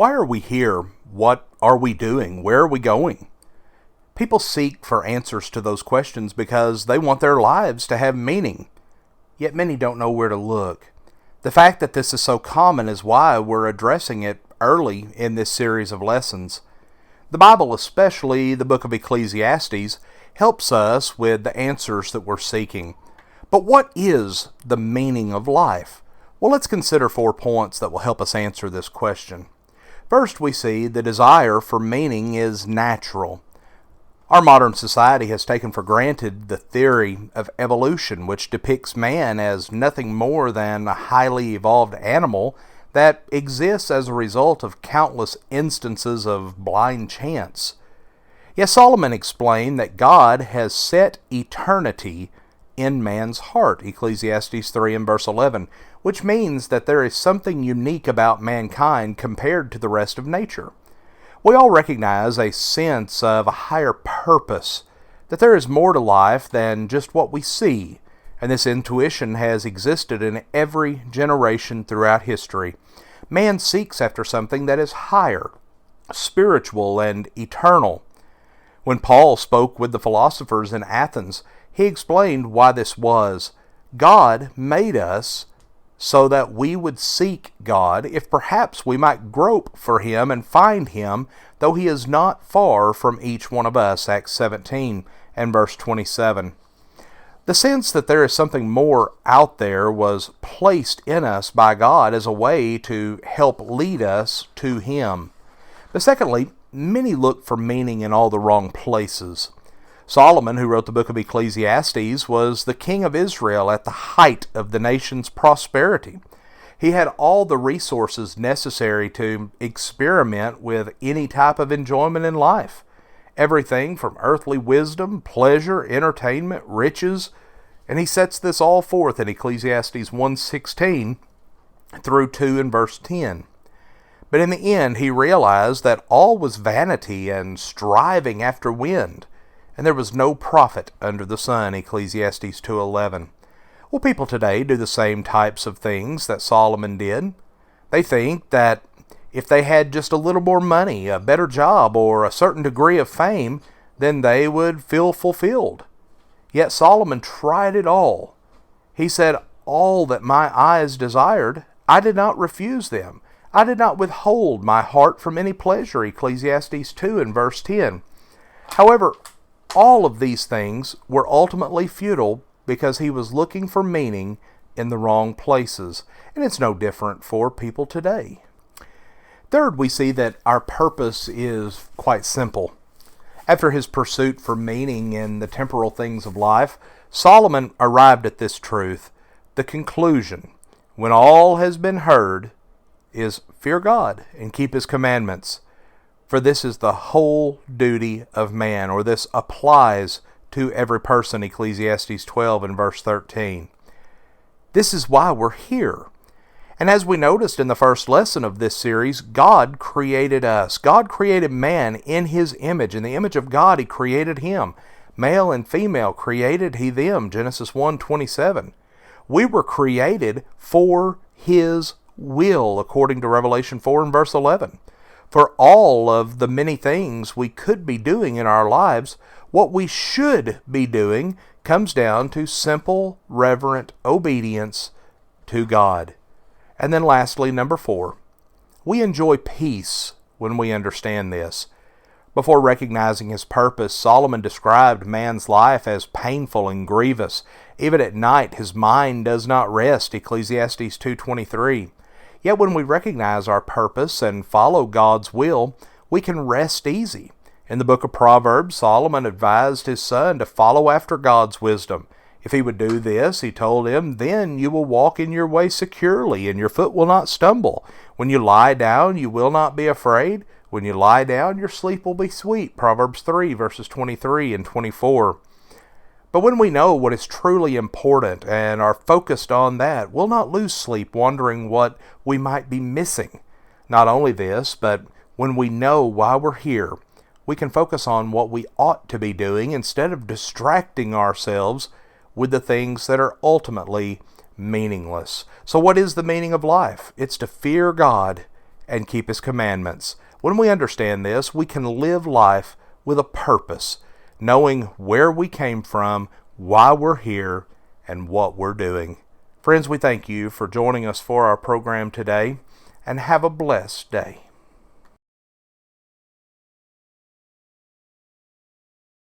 Why are we here? What are we doing? Where are we going? People seek for answers to those questions because they want their lives to have meaning. Yet many don't know where to look. The fact that this is so common is why we're addressing it early in this series of lessons. The Bible, especially the book of Ecclesiastes, helps us with the answers that we're seeking. But what is the meaning of life? Well, let's consider 4 points that will help us answer this question. First, we see the desire for meaning is natural. Our modern society has taken for granted the theory of evolution, which depicts man as nothing more than a highly evolved animal that exists as a result of countless instances of blind chance. Yet Solomon explained that God has set eternity in man's heart, Ecclesiastes 3 and verse 11, which means that there is something unique about mankind compared to the rest of nature. We all recognize a sense of a higher purpose, that there is more to life than just what we see, and this intuition has existed in every generation throughout history. Man seeks after something that is higher, spiritual, and eternal. When Paul spoke with the philosophers in Athens, he explained why this was. God made us so that we would seek God, if perhaps we might grope for Him and find Him, though He is not far from each one of us, Acts 17 and verse 27. The sense that there is something more out there was placed in us by God as a way to help lead us to Him. But secondly, many look for meaning in all the wrong places. Solomon, who wrote the book of Ecclesiastes, was the king of Israel at the height of the nation's prosperity. He had all the resources necessary to experiment with any type of enjoyment in life. Everything from earthly wisdom, pleasure, entertainment, riches, and he sets this all forth in Ecclesiastes 1:16 through 2 and verse 10. But in the end, he realized that all was vanity and striving after wind, and there was no profit under the sun, Ecclesiastes 2:11. Well, people today do the same types of things that Solomon did. They think that if they had just a little more money, a better job, or a certain degree of fame, then they would feel fulfilled. Yet Solomon tried it all. He said, "All that my eyes desired, I did not refuse them. I did not withhold my heart from any pleasure," Ecclesiastes 2 and verse 10. However, all of these things were ultimately futile because he was looking for meaning in the wrong places. And it's no different for people today. Third, we see that our purpose is quite simple. After his pursuit for meaning in the temporal things of life, Solomon arrived at this truth. The conclusion, when all has been heard, is fear God and keep His commandments. For this is the whole duty of man, or this applies to every person, Ecclesiastes 12 and verse 13. This is why we're here. And as we noticed in the first lesson of this series, God created us. God created man in His image. In the image of God, He created him. Male and female created He them, Genesis 1:27. We were created for His will, according to Revelation 4 and verse 11. For all of the many things we could be doing in our lives, what we should be doing comes down to simple, reverent obedience to God. And then lastly, number 4, we enjoy peace when we understand this. Before recognizing his purpose, Solomon described man's life as painful and grievous. Even at night, his mind does not rest, Ecclesiastes 2:23. Yet when we recognize our purpose and follow God's will, we can rest easy. In the book of Proverbs, Solomon advised his son to follow after God's wisdom. If he would do this, he told him, then you will walk in your way securely, and your foot will not stumble. When you lie down, you will not be afraid. When you lie down, your sleep will be sweet. Proverbs 3, verses 23 and 24. But when we know what is truly important and are focused on that, we'll not lose sleep wondering what we might be missing. Not only this, but when we know why we're here, we can focus on what we ought to be doing instead of distracting ourselves with the things that are ultimately meaningless. So what is the meaning of life? It's to fear God and keep His commandments. When we understand this, we can live life with a purpose, knowing where we came from, why we're here, and what we're doing. Friends, we thank you for joining us for our program today, and have a blessed day.